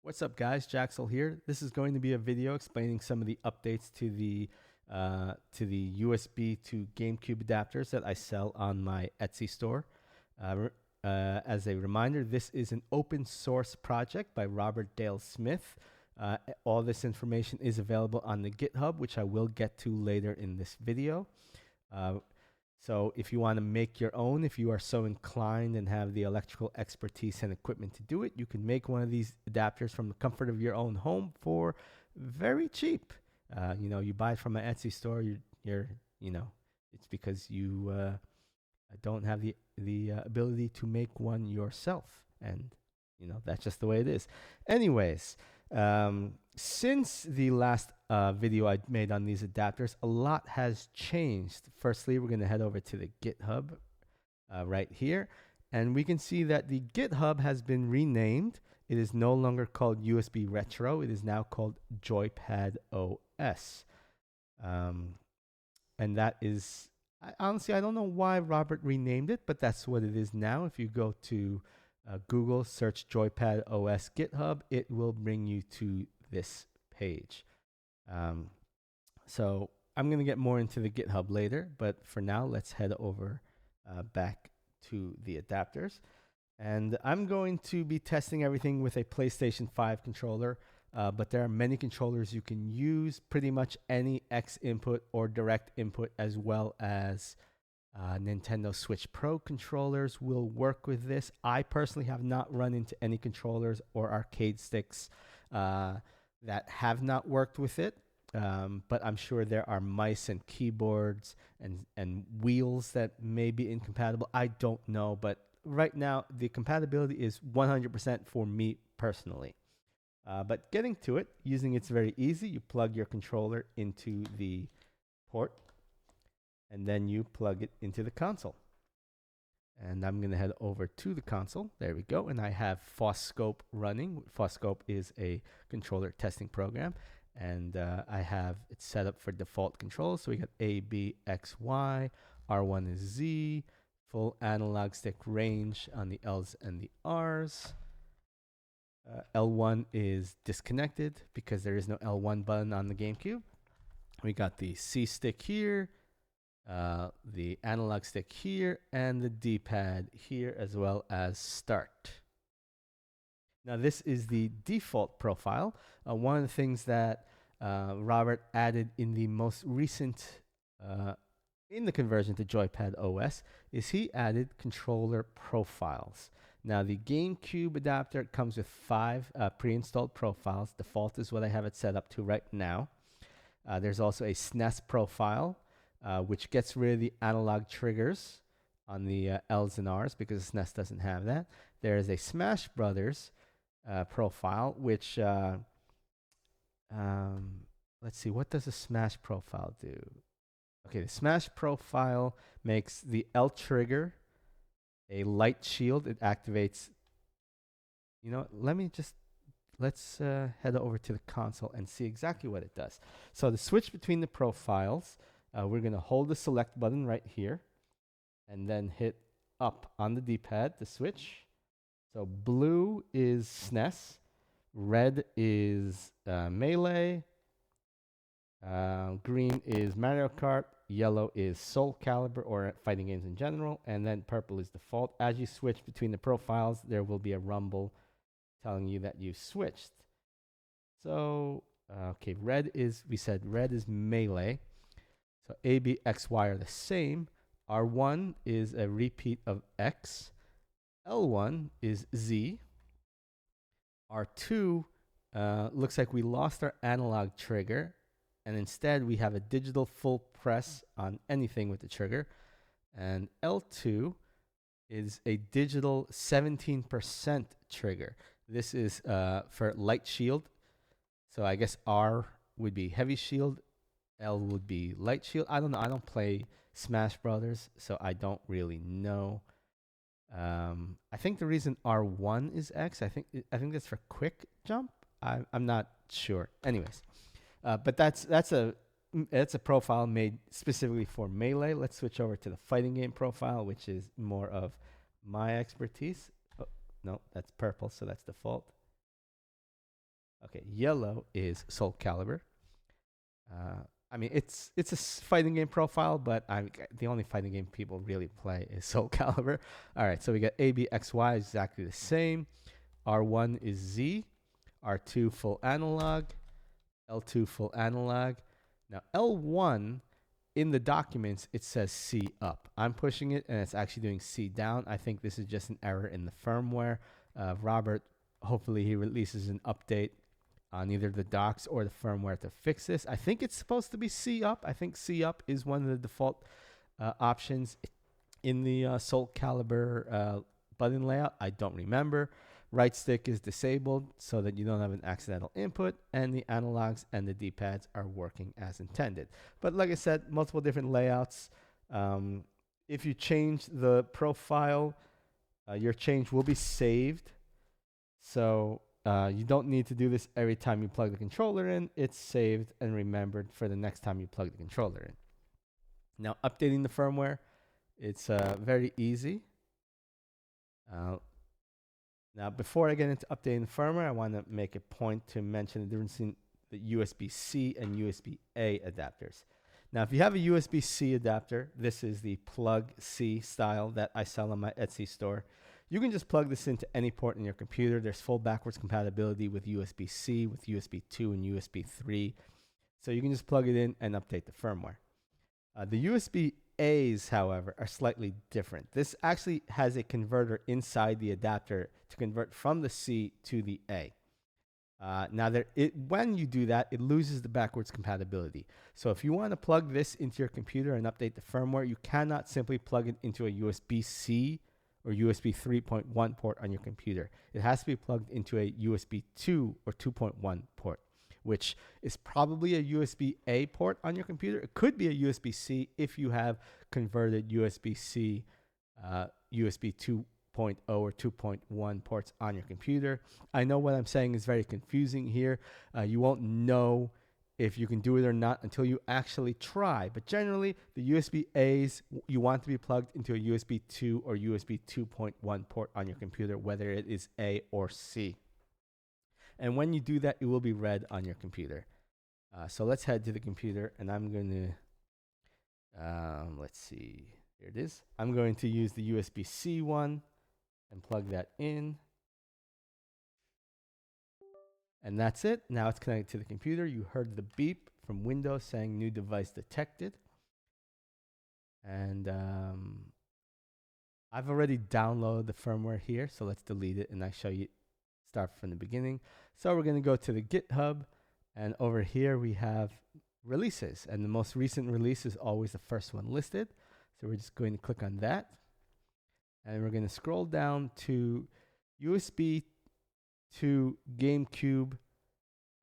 What's up, guys? Jaxel here. This is going to be a video explaining some of the updates to the USB to GameCube adapters that I sell on my Etsy store. As a reminder, this is an open source project by Robert Dale Smith. All this information is available on the GitHub, which I will get to later in this video. So if you want to make your own, if you are so inclined and have the electrical expertise and equipment to do it, you can make one of these adapters from the comfort of your own home for very cheap. You buy it from an Etsy store, it's because you don't have the ability to make one yourself, and that's just the way it is. Anyways, since the last video I made on these adapters, a lot has changed. Firstly, we're going to head over to the GitHub right here, and we can see that the GitHub has been renamed. It is no longer called USB Retro. It is now called Joypad OS. And that is, honestly, I don't know why Robert renamed it, but that's what it is now. If you go to Google, search Joypad OS GitHub, it will bring you to this page. So I'm going to get more into the GitHub later, but for now, let's head over back to the adapters. And I'm going to be testing everything with a PlayStation 5 controller, but there are many controllers you can use, pretty much any X input or direct input, as well as Nintendo Switch Pro controllers will work with this. I personally have not run into any controllers or arcade sticks that have not worked with it, but I'm sure there are mice and keyboards and wheels that may be incompatible. I don't know, but right now the compatibility is 100% for me personally. But getting to it, using it's very easy. You plug your controller into the port, and then you plug it into the console. And I'm going to head over to the console. There we go. And I have Foscope running. Foscope is a controller testing program. And I have it set up for default controls. So we got A, B, X, Y. R1 is Z. Full analog stick range on the L's and the R's. L1 is disconnected because there is no L1 button on the GameCube. We got the C stick here, the analog stick here, and the D-pad here, as well as start. Now this is the default profile. One of the things that Robert added in the most recent in the conversion to Joypad OS is he added controller profiles. Now the GameCube adapter comes with 5 pre-installed profiles. Default is what I have it set up to right now. There's also a SNES profile, which gets rid of the analog triggers on the L's and R's because the SNES doesn't have that. There is a Smash Brothers profile, which, let's see, what does a Smash profile do? Okay, the Smash profile makes the L trigger a light shield. It activates, let's head over to the console and see exactly what it does. So to switch between the profiles, we're going to hold the select button right here and then hit up on the D-pad to switch. So blue is SNES, red is Melee, green is Mario Kart, yellow is Soul Calibur or fighting games in general, and then purple is default. As you switch between the profiles, there will be a rumble telling you that you switched. So, okay, we said red is Melee. So A, B, X, Y are the same. R1 is a repeat of X. L1 is Z. R2 looks like we lost our analog trigger, and instead we have a digital full press on anything with the trigger. And L2 is a digital 17% trigger. This is for light shield. So I guess R would be heavy shield, L would be light shield. I don't know. I don't play Smash Brothers, so I don't really know. I think the reason R1 is X, I think that's for quick jump. I'm not sure. Anyways, but that's a profile made specifically for Melee. Let's switch over to the fighting game profile, which is more of my expertise. Oh, no, that's purple, so that's default. Okay, yellow is Soul Calibur. I mean, it's a fighting game profile, but the only fighting game people really play is Soul Calibur. All right, so we got A, B, X, Y exactly the same. R1 is Z. R2 full analog. L2 full analog. Now L1 in the documents it says C up. I'm pushing it and it's actually doing C down. I think this is just an error in the firmware. Robert, hopefully he releases an update on either the docs or the firmware to fix this. I think it's supposed to be C up. I think C up is one of the default options in the Soul Calibur button layout. I don't remember. Right stick is disabled so that you don't have an accidental input, and the analogs and the D-pads are working as intended. But like I said, multiple different layouts. If you change the profile, your change will be saved. So you don't need to do this every time you plug the controller in. It's saved and remembered for the next time you plug the controller in. Now, updating the firmware, it's very easy. Now, before I get into updating the firmware, I want to make a point to mention the difference in the USB-C and USB-A adapters. Now, if you have a USB-C adapter, this is the plug-C style that I sell on my Etsy store. You can just plug this into any port in your computer. There's full backwards compatibility with USB-C, with USB 2, and USB 3. So you can just plug it in and update the firmware. The USB-As, however, are slightly different. This actually has a converter inside the adapter to convert from the C to the A. Now, when you do that, it loses the backwards compatibility. So if you want to plug this into your computer and update the firmware, you cannot simply plug it into a USB-C or USB 3.1 port on your computer. It has to be plugged into a USB 2 or 2.1 port, which is probably a USB-A port on your computer. It could be a USB-C if you have converted USB-C, USB 2.0 or 2.1 ports on your computer. I know what I'm saying is very confusing here. You won't know if you can do it or not until you actually try. But generally, the USB-As, you want to be plugged into a USB 2 or USB 2.1 port on your computer, whether it is A or C. And when you do that, it will be read on your computer. So let's head to the computer, and I'm going to, let's see, here it is. I'm going to use the USB-C one and plug that in. And that's it. Now it's connected to the computer. You heard the beep from Windows saying new device detected. And I've already downloaded the firmware here, so let's delete it and I show you start from the beginning. So we're going to go to the GitHub, and over here we have releases, and the most recent release is always the first one listed. So we're just going to click on that, and we're going to scroll down to USB to GameCube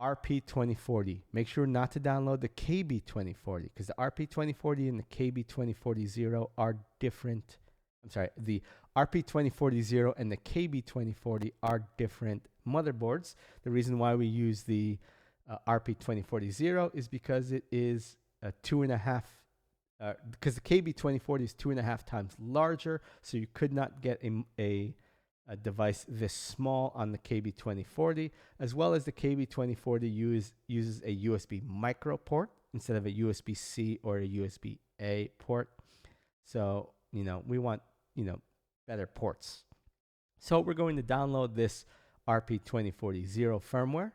RP2040. Make sure not to download the KB2040 because the RP2040 and the KB2040 are different. I'm sorry, the RP2040 and the KB2040 are different motherboards. The reason why we use the RP2040 is because it is a 2.5, because the KB2040 is 2.5 times larger, so you could not get a device this small on the KB2040, as well as the KB2040 uses a USB micro port instead of a USB-C or a USB-A port. So, we want, better ports. So we're going to download this RP2040 firmware.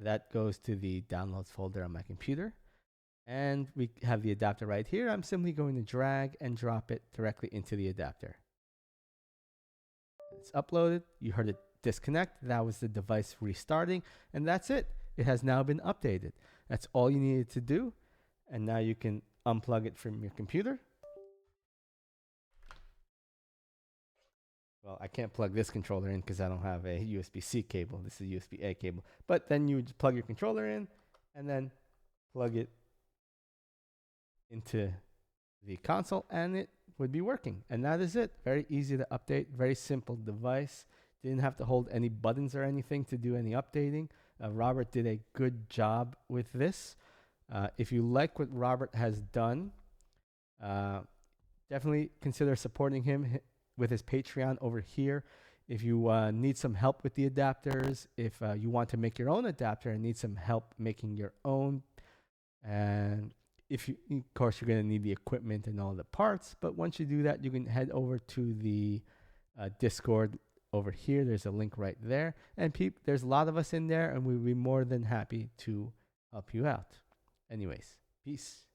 That goes to the downloads folder on my computer. And we have the adapter right here. I'm simply going to drag and drop it directly into the adapter. It's uploaded. You heard it disconnect. That was the device restarting. And that's it. It has now been updated. That's all you needed to do. And now you can unplug it from your computer. Well, I can't plug this controller in because I don't have a USB-C cable. This is a USB-A cable. But then you would plug your controller in and then plug it into the console and it would be working. And that is it. Very easy to update. Very simple device. Didn't have to hold any buttons or anything to do any updating. Robert did a good job with this. If you like what Robert has done, definitely consider supporting him with his Patreon over here If you need some help with the adapters, if you want to make your own adapter and need some help making your own, and if you, of course, you're going to need the equipment and all the parts. But once you do that, you can head over to the Discord over here. There's a link right there. And there's a lot of us in there, and we'll be more than happy to help you out. Anyways, peace.